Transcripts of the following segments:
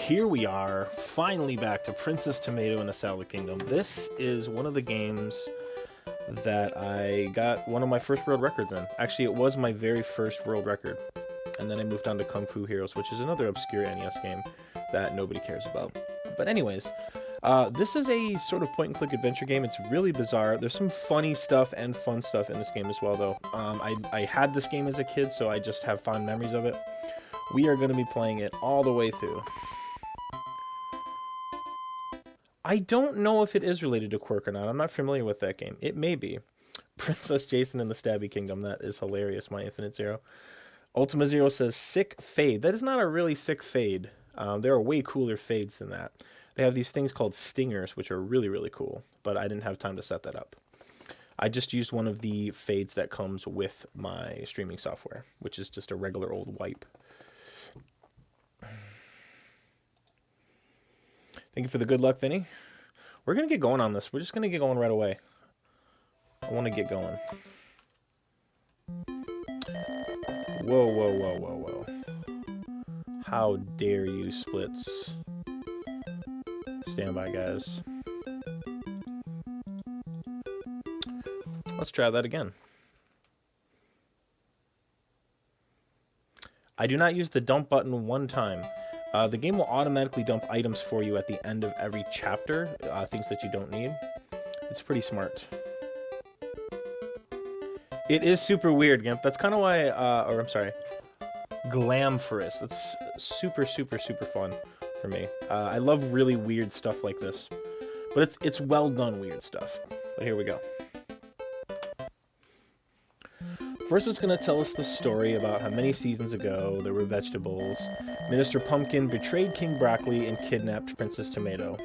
here we are, finally back to Princess Tomato in the Salad Kingdom. This is one of the games that I got one of my first world records in. Actually, it was my very first world record. And then I moved on to Kung Fu Heroes, which is another obscure NES game that nobody cares about. But anyways, this is a sort of point-and-click adventure game. It's really bizarre. There's some funny stuff and fun stuff in this game as well, though. I had this game as a kid, so I just have fond memories of it. We are going to be playing it all the way through. I don't know if it is related to Quirk or not. I'm not familiar with that game. It may be. Princess Jason in the Stabby Kingdom. That is hilarious, my Infinite Zero. Ultima Zero says, sick fade. That is not a really sick fade. There are way cooler fades than that. They have these things called stingers, which are really, really cool. But I didn't have time to set that up. I just used one of the fades that comes with my streaming software, which is just a regular old wipe. Thank you for the good luck, Vinny. We're going to get going on this. We're just going to get going right away. I want to get going. Whoa, whoa, whoa, whoa, whoa. How dare you, splits. Stand by, guys. Let's try that again. I do not use the dump button one time. The game will automatically dump items for you at the end of every chapter, things that you don't need. It's pretty smart. It is super weird, Gimp. That's kind of why, or I'm sorry, glamorous. That's super, super, super fun for me. I love really weird stuff like this. But it's well done weird stuff. But here we go. First, it's going to tell us the story about how many seasons ago there were vegetables. Minister Pumpkin betrayed King Broccoli and kidnapped Princess Tomato.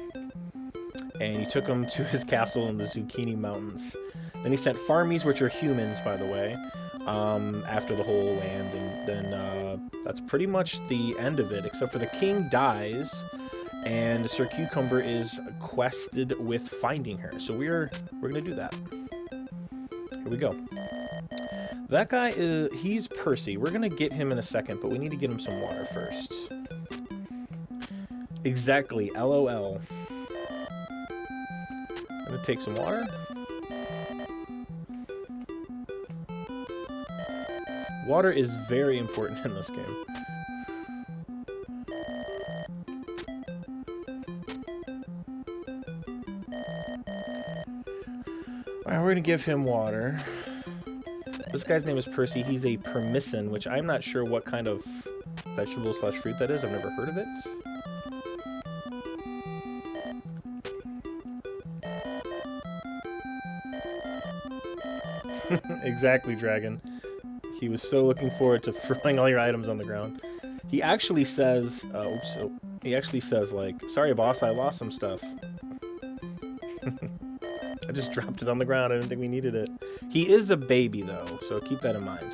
And he took him to his castle in the Zucchini Mountains. Then he sent farmies, which are humans, by the way, after the whole land. And then that's pretty much the end of it, except for the king dies, and Sir Cucumber is quested with finding her. So we're going to do that. Here we go. That guy he's Percy. We're going to get him in a second, but we need to get him some water first. Exactly, LOL. I'm going to take some water. Water is very important in this game. Alright, we're going to give him water. This guy's name is Percy. He's a permissin, which I'm not sure what kind of vegetable slash fruit that is. I've never heard of it. Exactly, Dragon. He was so looking forward to throwing all your items on the ground. He actually says, he actually says, like, sorry, boss, I lost some stuff. I just dropped it on the ground. I didn't think we needed it. He is a baby, though, so keep that in mind.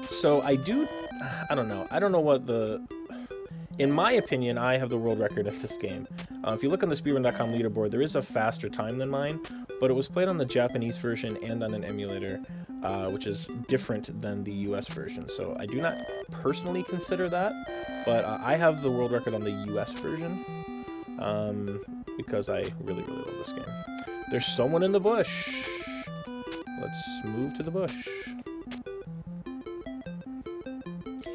So I don't know. I don't know what in my opinion, I have the world record in this game. If you look on the speedrun.com leaderboard, there is a faster time than mine, but it was played on the Japanese version and on an emulator, which is different than the US version. So I do not personally consider that, but I have the world record on the US version, because I really, really love this game. There's someone in the bush. Let's move to the bush.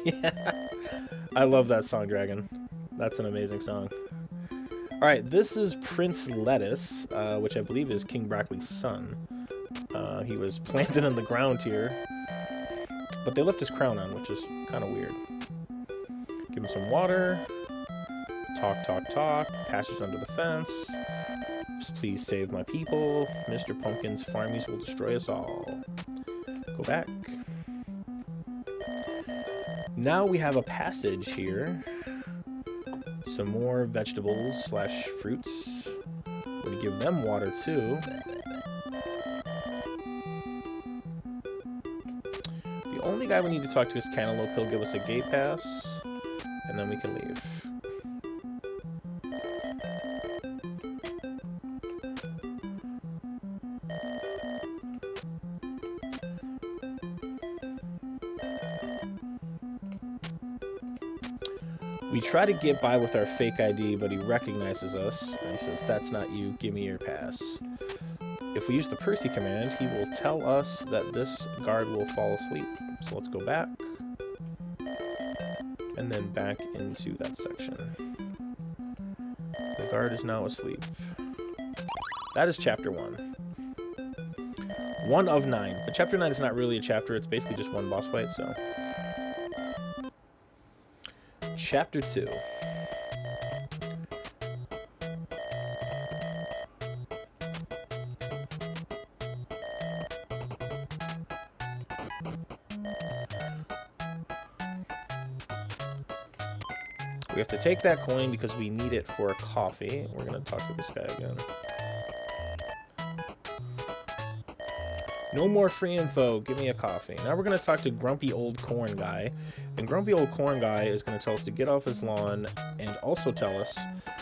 Yeah. I love that song, Dragon. That's an amazing song. Alright, this is Prince Lettuce, which I believe is King Broccoli's son. He was planted in the ground here, but they left his crown on, which is kind of weird. Give him some water. Talk, talk, talk. Passage under the fence. Please save my people. Mr. Pumpkin's farmies will destroy us all. Go back. Now we have a passage here. Some more vegetables slash fruits. We're going to give them water too. The only guy we need to talk to is Cantaloupe. He'll give us a gate pass, and then we can leave. We try to get by with our fake ID, but he recognizes us, and he says, "That's not you, give me your pass." If we use the Percy command, he will tell us that this guard will fall asleep. So let's go back, and then back into that section. The guard is now asleep. That is chapter 1. 1 of 9. But chapter 9 is not really a chapter, it's basically just one boss fight, so. Chapter 2. We have to take that coin because we need it for a coffee. We're going to talk to this guy again. No more free info. Give me a coffee. Now we're going to talk to Grumpy Old Corn Guy. And Grumpy Old Corn Guy is going to tell us to get off his lawn and also tell us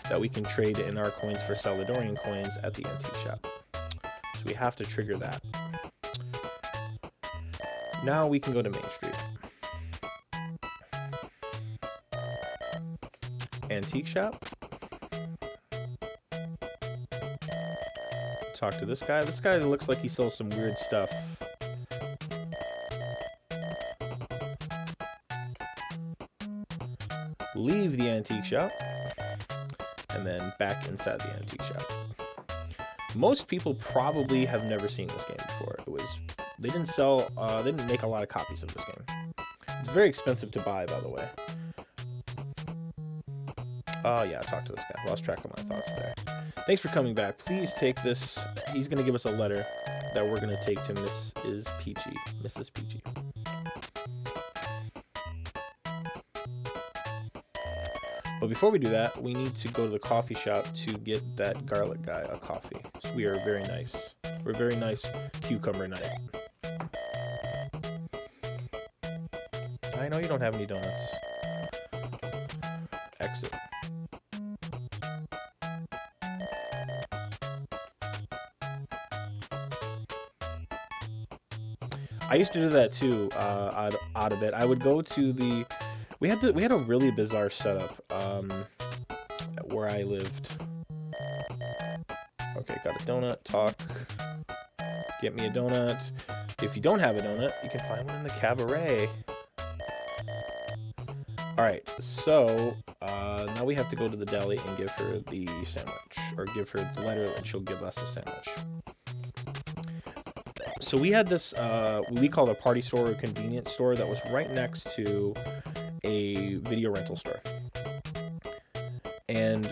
that we can trade in our coins for Salvadorian coins at the antique shop. So we have to trigger that. Now we can go to Main Street. Antique shop. Talk to this guy. This guy looks like he sells some weird stuff. Leave the antique shop. And then back inside the antique shop. Most people probably have never seen this game before. They didn't make a lot of copies of this game. It's very expensive to buy, by the way. Oh, yeah, talk to this guy. Lost track of my thoughts there. Thanks for coming back. Please take this. He's going to give us a letter that we're going to take to Mrs. Peachy. Mrs. Peachy. But before we do that, we need to go to the coffee shop to get that garlic guy a coffee. So we are very nice. We're very nice cucumber night. I know you don't have any donuts. Exit. I used to do that too, out a bit. I would go to the... We had a really bizarre setup where I lived. Okay, got a donut, talk. Get me a donut. If you don't have a donut, you can find one in the cabaret. Alright, so now we have to go to the deli and give her the sandwich. Or give her the letter and she'll give us a sandwich. So we had this, we called a party store or convenience store that was right next to a video rental store. And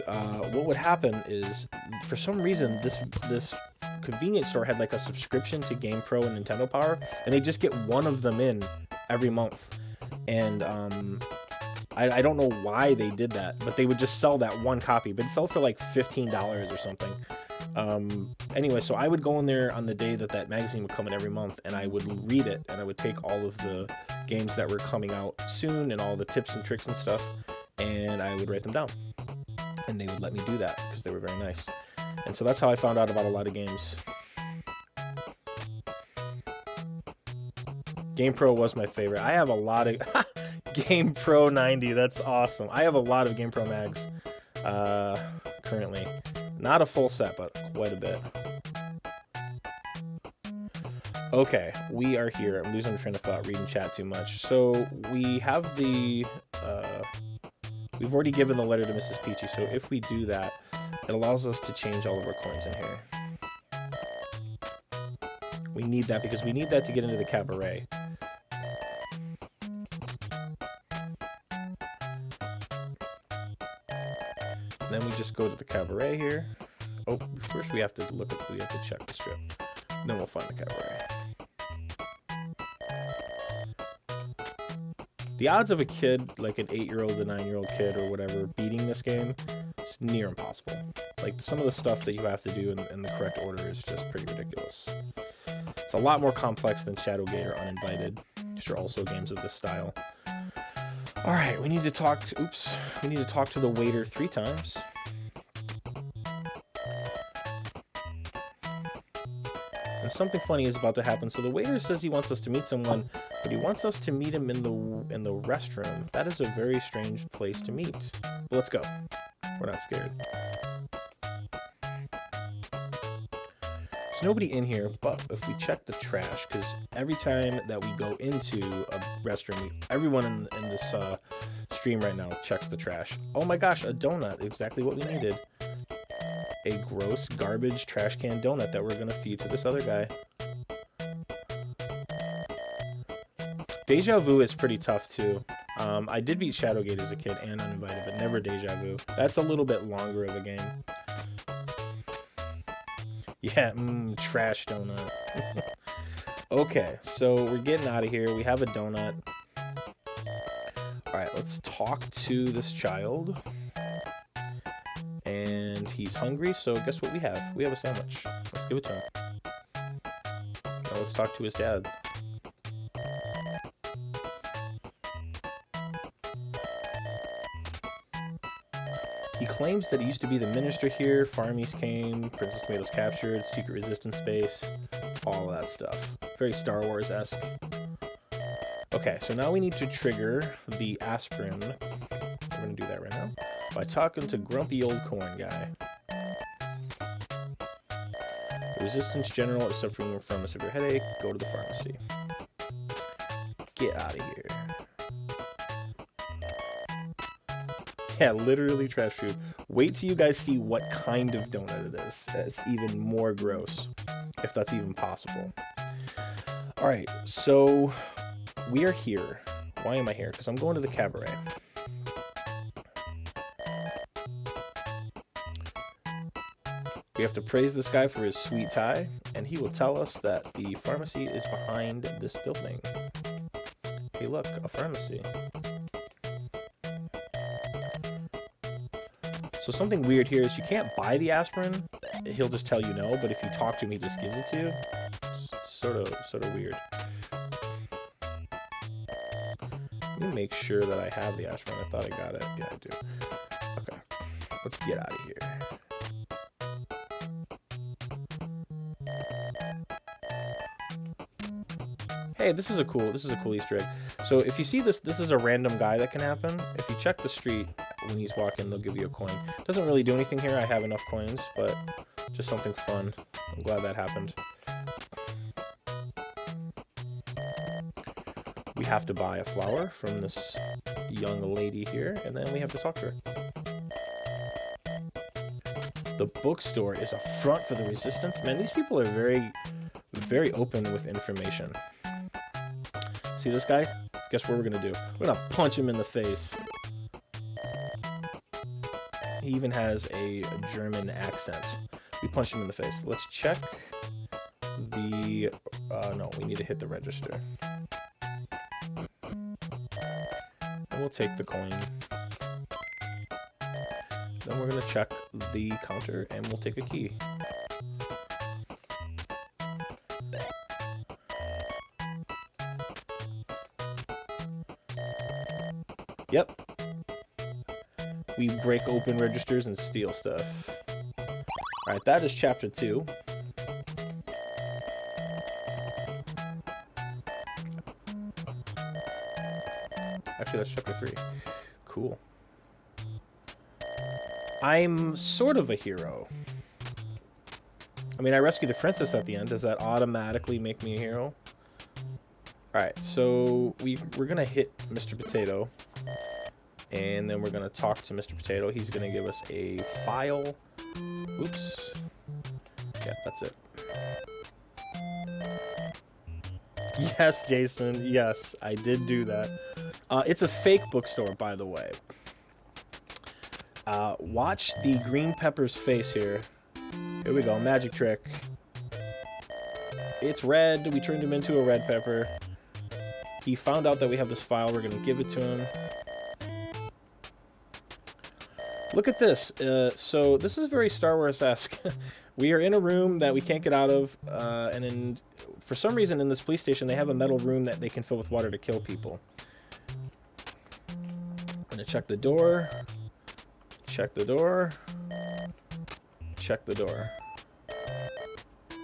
what would happen is, for some reason, this convenience store had like a subscription to GamePro and Nintendo Power, and they just get one of them in every month. And I don't know why they did that, but they would just sell that one copy, but it'd sell for like $15 or something. Anyway, so I would go in there on the day that magazine would come in every month, and I would read it, and I would take all of the games that were coming out soon and all the tips and tricks and stuff, and I would write them down. And they would let me do that because they were very nice. And so that's how I found out about a lot of games. GamePro was my favorite. I have a lot of GamePro 90. That's awesome. I have a lot of GamePro mags currently. Not a full set, but quite a bit. Okay, we are here. I'm losing train of thought reading chat too much. So we have the... we've already given the letter to Mrs. Peachy, so if we do that, it allows us to change all of our coins in here. We need that because we need that to get into the cabaret. Then we just go to the cabaret here. Oh, first we have to check the strip. Then we'll find the cabaret. The odds of a kid, like an 8-year-old, a 9-year-old kid or whatever, beating this game is near impossible. Like, some of the stuff that you have to do in the correct order is just pretty ridiculous. It's a lot more complex than Shadowgate or Uninvited, which are also games of this style. Alright, we need to talk to the waiter 3 times. And something funny is about to happen. So the waiter says he wants us to meet someone But he wants us to meet him in the restroom. That is a very strange place to meet. But let's go. We're not scared. There's nobody in here, but if we check the trash, because every time that we go into a restroom, everyone in this stream right now checks the trash. Oh my gosh, a donut. Exactly what we needed. A gross garbage trash can donut that we're going to feed to this other guy. Deja Vu is pretty tough too. I did beat Shadowgate as a kid and Uninvited, but never Deja Vu. That's a little bit longer of a game. Yeah, trash donut. Okay, so we're getting out of here. We have a donut. Alright, let's talk to this child. And he's hungry, so guess what we have? We have a sandwich. Let's give it to him. Now let's talk to his dad. He claims that he used to be the minister here, Farmies came, Princess Tomato's captured, secret resistance base, all that stuff. Very Star Wars-esque. Okay, so now we need to trigger the aspirin. We're going to do that right now. By talking to grumpy old corn guy. The Resistance General is suffering from a severe headache. Go to the pharmacy. Get out of here. Yeah, literally trash food. Wait till you guys see what kind of donut it is. It's even more gross, if that's even possible. Alright, so we are here. Why am I here? Because I'm going to the cabaret. We have to praise this guy for his sweet tie, and he will tell us that the pharmacy is behind this building. Hey look, a pharmacy. So something weird here is you can't buy the aspirin. He'll just tell you no, but if you talk to him, he just gives it to you. It's sort of weird. Let me make sure that I have the aspirin. I thought I got it. Yeah, I do. Okay, let's get out of here. Hey, this is a cool Easter egg. So if you see this is a random guy that can happen. If you check the street when he's walking, they'll give you a coin. Doesn't really do anything here. I have enough coins, but just something fun. I'm glad that happened. We have to buy a flower from this young lady here, and then we have to talk to her. The bookstore is a front for the Resistance. Man, these people are very, very open with information. See this guy? Guess what we're gonna do? We're gonna punch him in the face. He even has a German accent. We punch him in the face. Let's check the... no, we need to hit the register. And we'll take the coin. Then we're gonna check the counter and we'll take a key. Yep. We break open registers and steal stuff. Alright, that is chapter 2. Actually, that's chapter 3. Cool. I'm sort of a hero. I mean, I rescued the princess at the end. Does that automatically make me a hero? Alright, so we're gonna hit Mr. Potato. And then we're going to talk to Mr. Potato. He's going to give us a file. Oops. Yeah, that's it. Yes, Jason. Yes, I did do that. It's a fake bookstore, by the way. Watch the green pepper's face here. Here we go. Magic trick. It's red. We turned him into a red pepper. He found out that we have this file. We're going to give it to him. Look at this. So this is very Star Wars-esque. We are in a room that we can't get out of, and then for some reason in this police station they have a metal room that they can fill with water to kill people. I'm gonna check the door. Check the door. Check the door.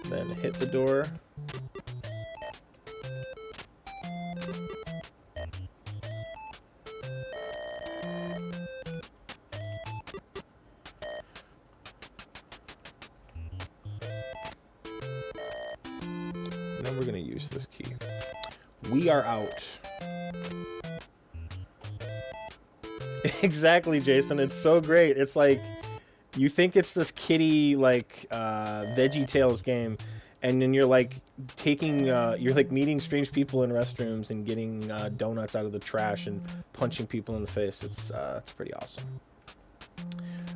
Then hit the door. And we're gonna use this key. We are out. Exactly, Jason. It's so great. It's like you think it's this kiddie like Veggie Tales game, and then you're like you're like meeting strange people in restrooms and getting donuts out of the trash and punching people in the face. It's pretty awesome.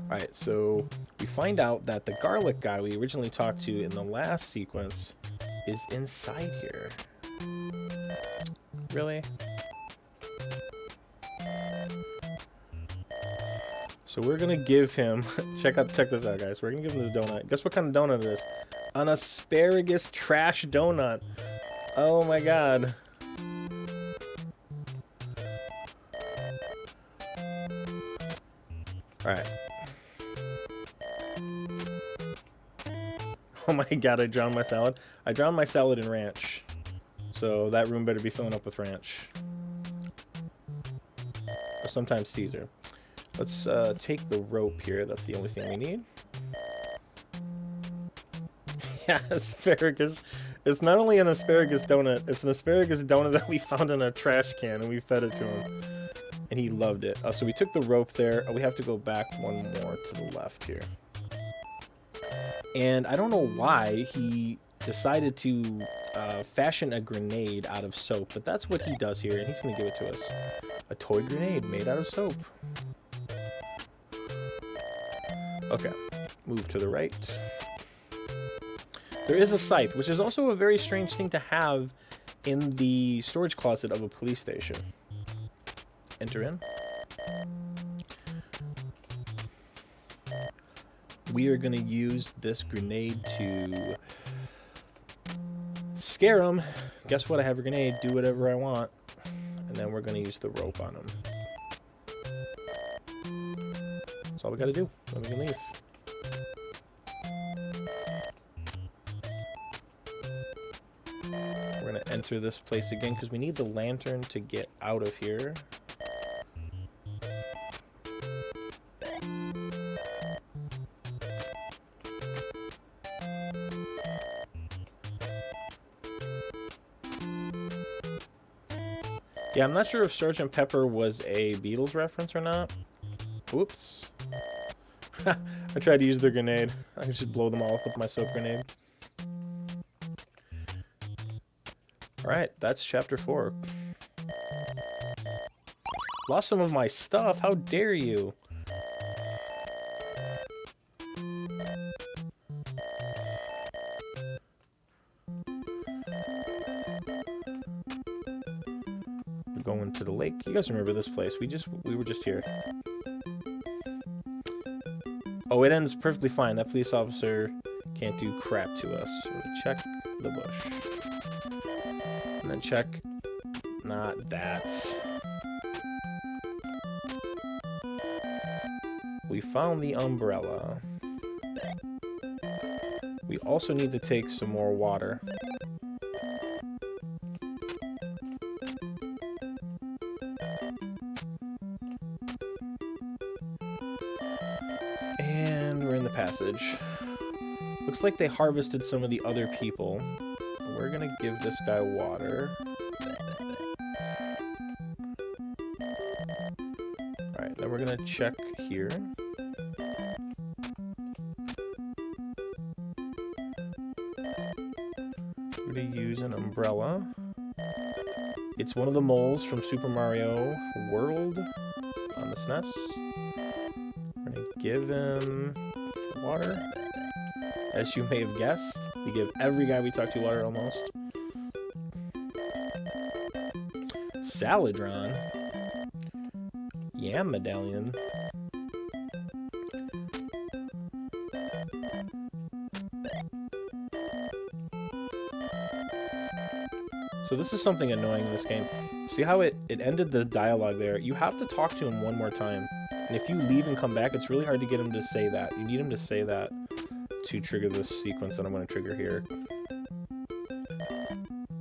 All right, so we find out that the garlic guy we originally talked to in the last sequence is inside here. Really? So we're gonna give him check this out, guys. We're gonna give him this donut. Guess what kind of donut it is? An asparagus trash donut. Oh my god. Alright. Oh my god, I drowned my salad. I drowned my salad in ranch. So that room better be filling up with ranch. Or sometimes Caesar. Let's take the rope here. That's the only thing we need. Yeah, asparagus. It's not only an asparagus donut, it's an asparagus donut that we found in a trash can and we fed it to him. And he loved it. So we took the rope there. We have to go back one more to the left here. And I don't know why he decided to fashion a grenade out of soap, but that's what he does here, and he's going to give it to us. A toy grenade made out of soap. Okay, move to the right. There is a scythe, which is also a very strange thing to have in the storage closet of a police station. Enter in. We are going to use this grenade to scare him. Guess what? I have a grenade. Do whatever I want. And then we're going to use the rope on him. That's all we got to do. Then we can leave. We're going to enter this place again because we need the lantern to get out of here. Yeah, I'm not sure if Sgt. Pepper was a Beatles reference or not. Whoops. I tried to use the grenade. I can just blow them all up with my soap grenade. Alright, that's chapter 4. Lost some of my stuff? How dare you? Going to the lake. You guys remember this place? We were just here. Oh, it ends perfectly fine. That police officer can't do crap to us. We'll check the bush. And then check... Not that. We found the umbrella. We also need to take some more water. And we're in the passage. Looks like they harvested some of the other people. We're gonna give this guy water. Alright, then we're gonna check here. We're gonna use an umbrella. It's one of the moles from Super Mario World on the SNES. We're gonna give him water. As you may have guessed, we give every guy we talk to water almost. Saladron. Yam medallion. So this is something annoying in this game. See how it ended the dialogue there? You have to talk to him one more time. And if you leave and come back, it's really hard to get him to say that. You need him to say that to trigger this sequence that I'm going to trigger here.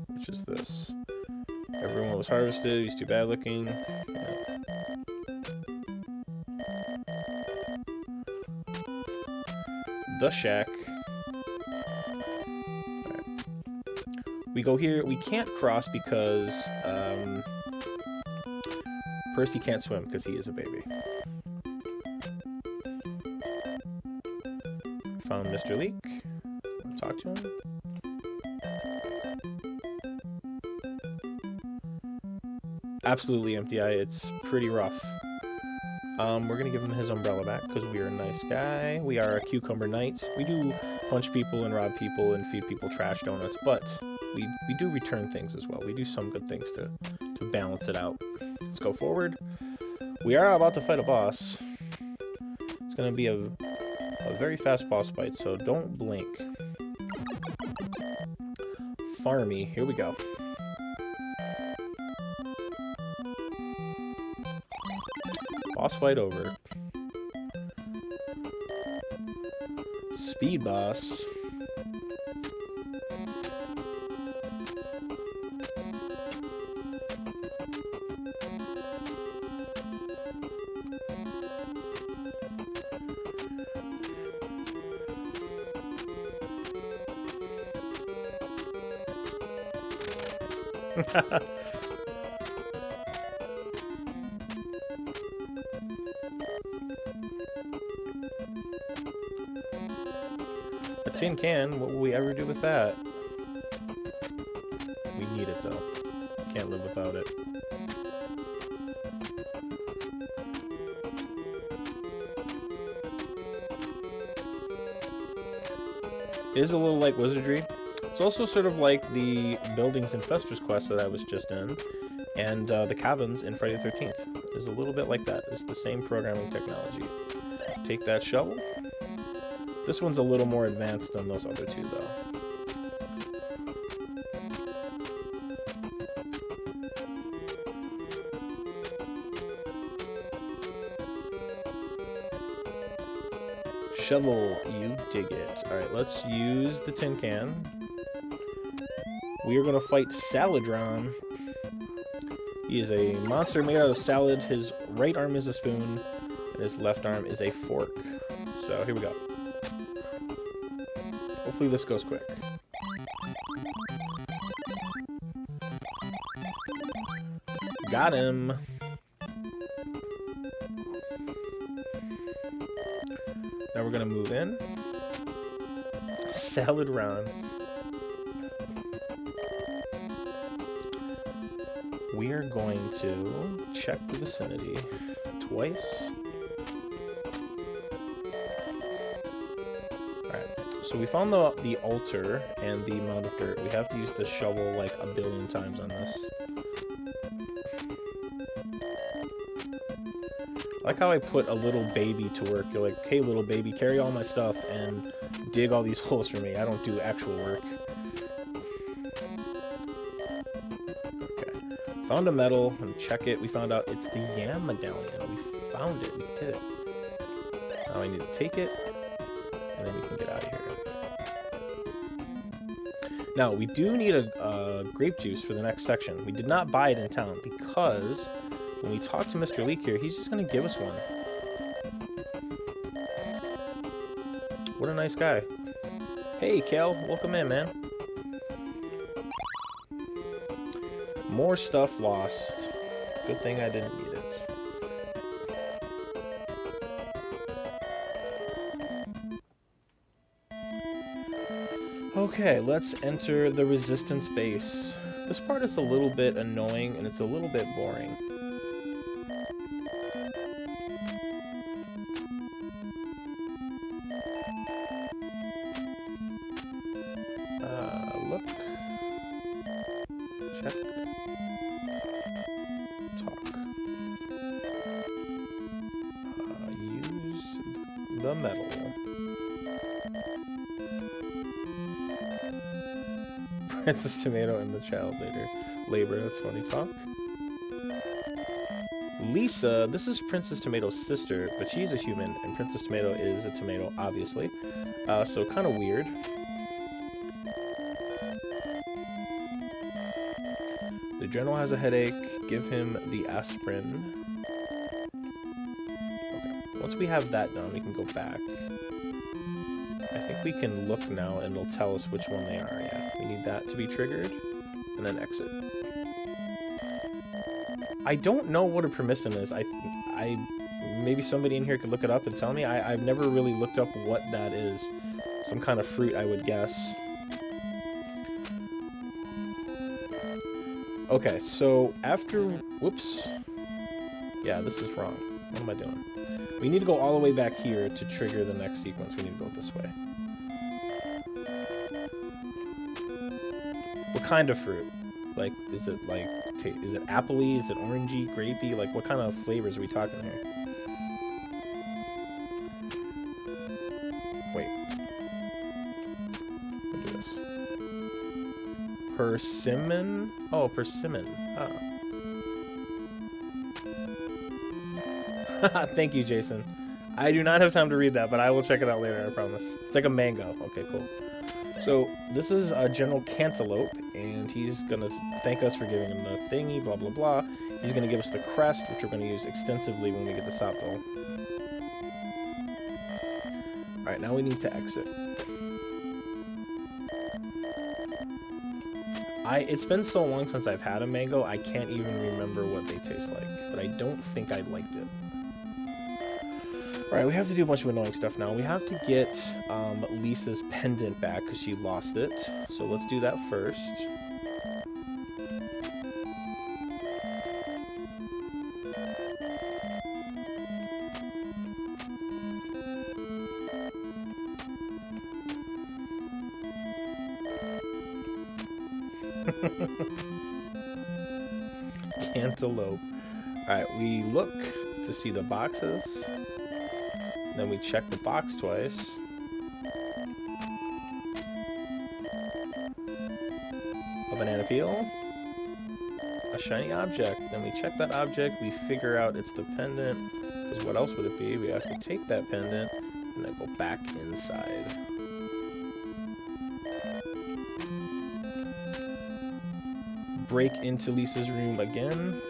Which is this. Everyone was harvested. He's too bad looking. Yeah. The shack. Right. We go here. We can't cross because Percy can't swim because he is a baby. Found Mr. Leek. Talk to him. Absolutely empty eye. It's pretty rough. We're gonna give him his umbrella back because we are a nice guy. We are a cucumber knight. We do punch people and rob people and feed people trash donuts, but we do return things as well. We do some good things to balance it out. Let's go forward. We are about to fight a boss. It's gonna be a very fast boss fight, so don't blink. Farmy, here we go. Boss fight over. Speed boss. A tin can? What will we ever do with that? We need it though. Can't live without it. It is a little like wizardry. It's also sort of like the buildings in Fester's quest that I was just in, and the cabins in Friday the 13th. Is a little bit like that. It's the same programming technology. Take that shovel. This one's a little more advanced than those other two, though. Shovel, you dig it. Alright, let's use the tin can. We are going to fight Saladron. He is a monster made out of salad. His right arm is a spoon, and his left arm is a fork. So, here we go. Hopefully this goes quick. Got him! Now we're gonna move in. Salad round. We are going to check the vicinity twice. Alright, so we found the altar and the mound of dirt. We have to use the shovel like a billion times on this. I like how I put a little baby to work. You're like, hey little baby, carry all my stuff and dig all these holes for me. I don't do actual work. Found a medal, and check it. We found out it's the Yam Medallion. We found it. We did it. Now I need to take it, and then we can get out of here. Now, we do need a grape juice for the next section. We did not buy it in town, because when we talk to Mr. Leek here, he's just going to give us one. What a nice guy. Hey, Kel. Welcome in, man. More stuff lost. Good thing I didn't need it. Okay, let's enter the resistance base. This part is a little bit annoying and it's a little bit boring. Look. Check. Use the metal. Princess Tomato and the child labor. That's funny talk. Lisa, this is Princess Tomato's sister, but she's a human, and Princess Tomato is a tomato, obviously. So kind of weird. The general has a headache. Give him the aspirin. Okay. Once we have that done, we can go back. I think we can look now and it'll tell us which one they are. Yeah, we need that to be triggered. And then exit. I don't know what a persimmon is. Maybe somebody in here could look it up and tell me. I've never really looked up what that is. Some kind of fruit, I would guess. Okay, so after... Whoops. Yeah, this is wrong. What am I doing? We need to go all the way back here to trigger the next sequence. We need to go this way. What kind of fruit? Like, is it appley? Is it orangey, grapey? Like, what kind of flavors are we talking here? Wait. I'll do this. Persimmon? Oh, persimmon. Ah. Thank you, Jason. I do not have time to read that, but I will check it out later, I promise. It's like a mango. Okay, cool. So, this is General Cantaloupe, and he's going to thank us for giving him the thingy, blah, blah, blah. He's going to give us the crest, which we're going to use extensively when we get to Sapville. Alright, now we need to exit. It's been so long since I've had a mango, I can't even remember what they taste like, but I don't think I liked it. Alright, we have to do a bunch of annoying stuff now. We have to get Lisa's pendant back because she lost it. So let's do that first. Cantaloupe. Alright, we look to see the boxes. Then we check the box twice. A banana peel. A shiny object. Then we check that object. We figure out it's the pendant. Because what else would it be? We have to take that pendant and then go back inside. Break into Lisa's room again.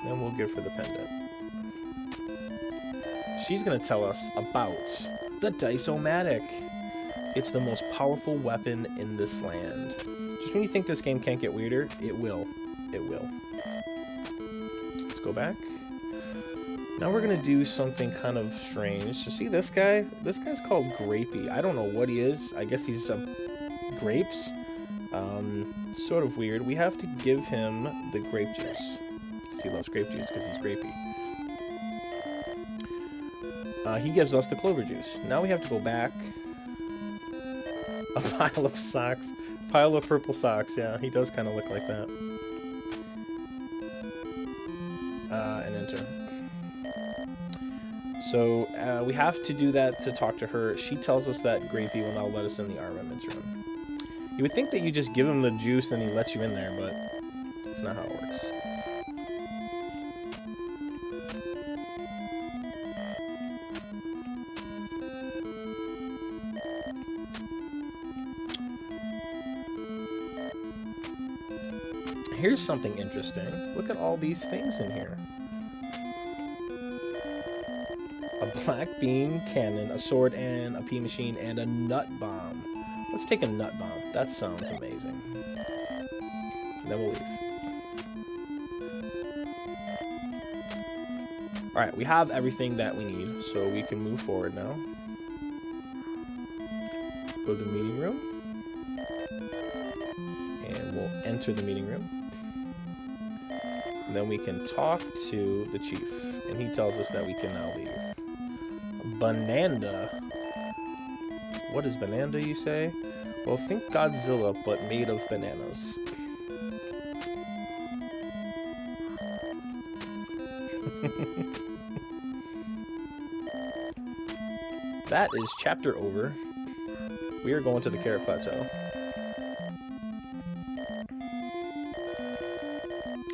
Then we'll give her the pendant. She's going to tell us about the Dice-O-Matic. It's the most powerful weapon in this land. Just when you think this game can't get weirder, it will. It will. Let's go back. Now we're going to do something kind of strange. So see this guy? This guy's called Grapey. I don't know what he is. I guess he's grapes. Sort of weird. We have to give him the grape juice. He loves grape juice because he's grapey. He gives us the clover juice. Now we have to go back. A pile of socks. Pile of purple socks. Yeah, he does kind of look like that. And enter. So we have to do that to talk to her. She tells us that Grapey will now let us in the armaments room. You would think that you just give him the juice and he lets you in there, but that's not how it works. Here's something interesting. Look at all these things in here. A black bean cannon, a sword, and a pea machine, and a nut bomb. Let's take a nut bomb. That sounds amazing. And then we'll leave. Alright, we have everything that we need, so we can move forward now. Go to the meeting room. And we'll enter the meeting room. And then we can talk to the chief, and he tells us that we can now leave. Bananda. What is Bananda, you say? Well, think Godzilla, but made of bananas. That is chapter over. We are going to the Carrot Plateau.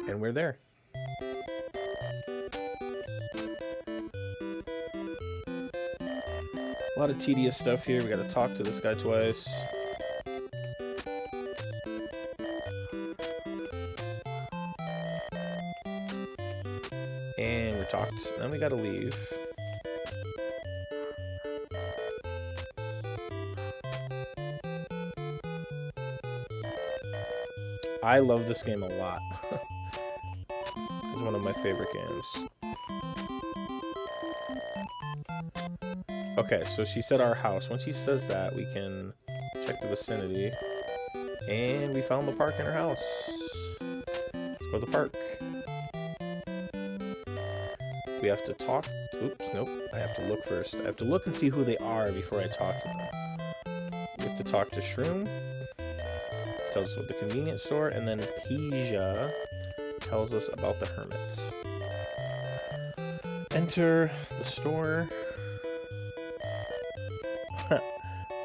And we're there. A lot of tedious stuff here. We gotta talk to this guy twice. And we're talked. Then we gotta leave. I love this game a lot. It's one of my favorite games. Okay, so she said our house. Once she says that, we can check the vicinity. And we found the park in her house. Let's go to the park. We have to talk. Oops, nope. I have to look first. I have to look and see who they are before I talk to them. We have to talk to Shroom. Tells us about the convenience store. And then Pija tells us about the hermit. Enter the store.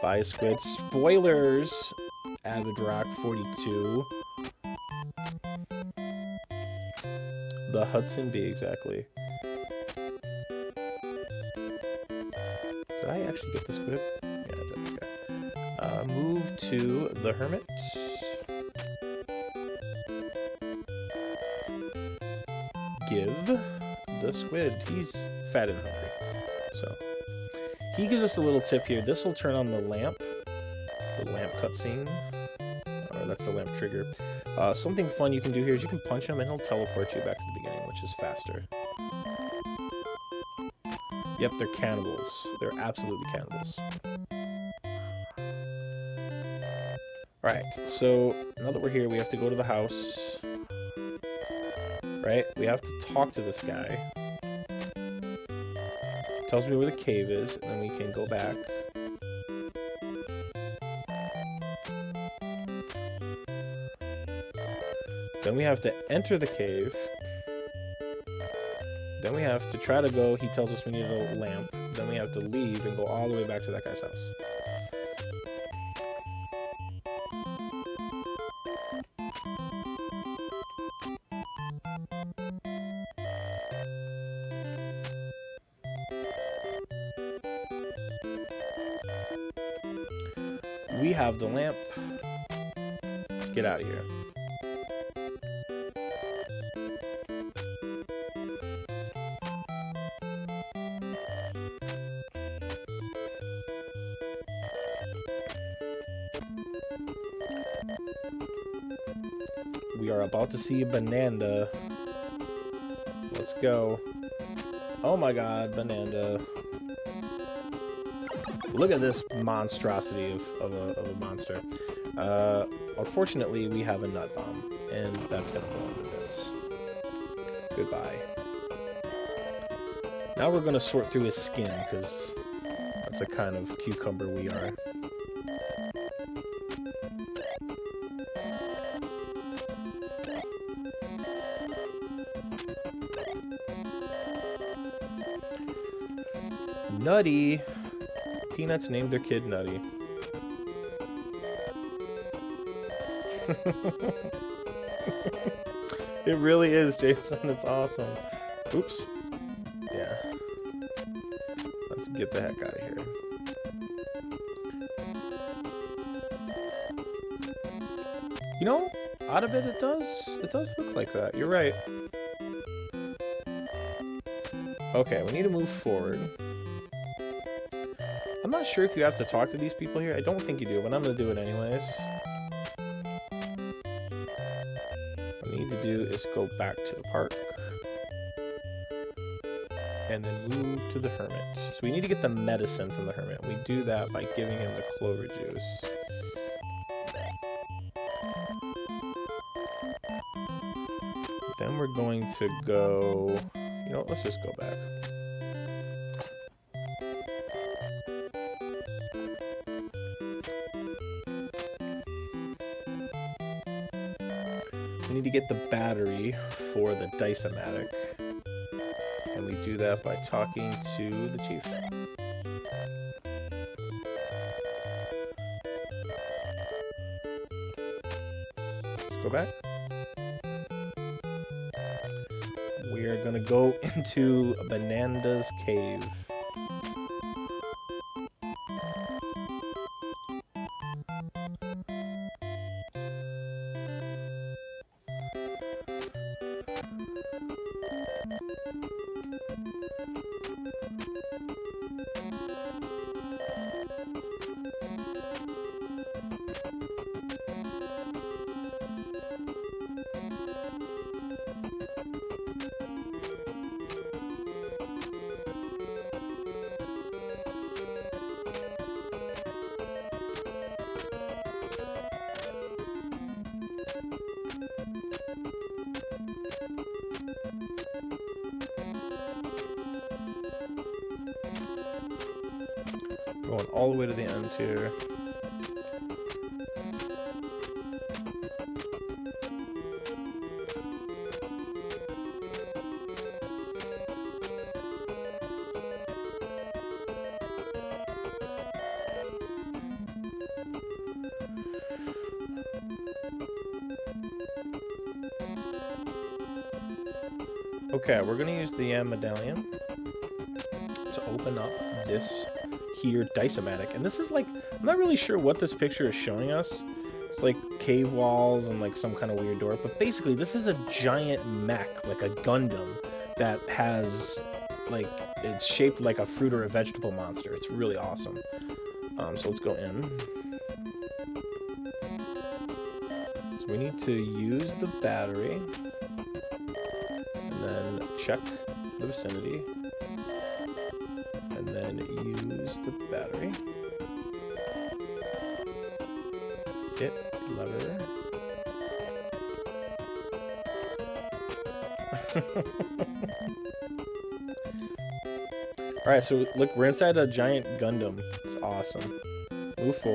Buy a squid. Spoilers! Avid Rock 42. The Hudson Bee, exactly. Did I actually get the squid? Yeah, I did. Okay. Move to the hermit. Give the squid. He's fat and hungry. So, he gives us a little tip here. This will turn on the lamp cutscene. Or that's the lamp trigger. Something fun you can do here is you can punch him and he'll teleport you back to the beginning, which is faster. Yep, they're cannibals. They're absolutely cannibals. Alright, so now that we're here, we have to go to the house. Right? We have to talk to this guy. Tells me where the cave is, and then we can go back. Then we have to enter the cave. Then we have to try to go. He tells us we need a lamp. Then we have to leave and go all the way back to that guy's house. We have the lamp. Let's get out of here. We are about to see Bananda. Let's go. Oh my god, Bananda. Look at this monstrosity of a monster. Unfortunately, we have a nut bomb, and that's gonna go into this. Goodbye. Now we're gonna sort through his skin, because that's the kind of cucumber we are. Nutty. Peanuts named their kid Nutty. It really is, Jason. It's awesome. Oops. Yeah. Let's get the heck out of here. You know, out of it does look like that. You're right. Okay, we need to move forward. I'm not sure if you have to talk to these people here. I don't think you do, but I'm going to do it anyways. What we need to do is go back to the park. And then move to the hermit. So we need to get the medicine from the hermit. We do that by giving him the clover juice. Then we're going to go... You know what, let's just go back. We need to get the battery for the Dice-O-Matic. And we do that by talking to the chief. Let's go back. We are gonna go into Bananda's cave. Going all the way to the end here. Okay, we're gonna use the medallion to open up this here Dice-O-Matic. And this is like, I'm not really sure what this picture is showing us. It's like cave walls and like some kind of weird door. But basically, this is a giant mech, like a Gundam, that has, like, it's shaped like a fruit or a vegetable monster. It's really awesome. So let's go in. So we need to use the battery. And then check the vicinity. And then use the battery. Hit lever. Alright, so look, we're inside a giant Gundam. It's awesome. Move forward.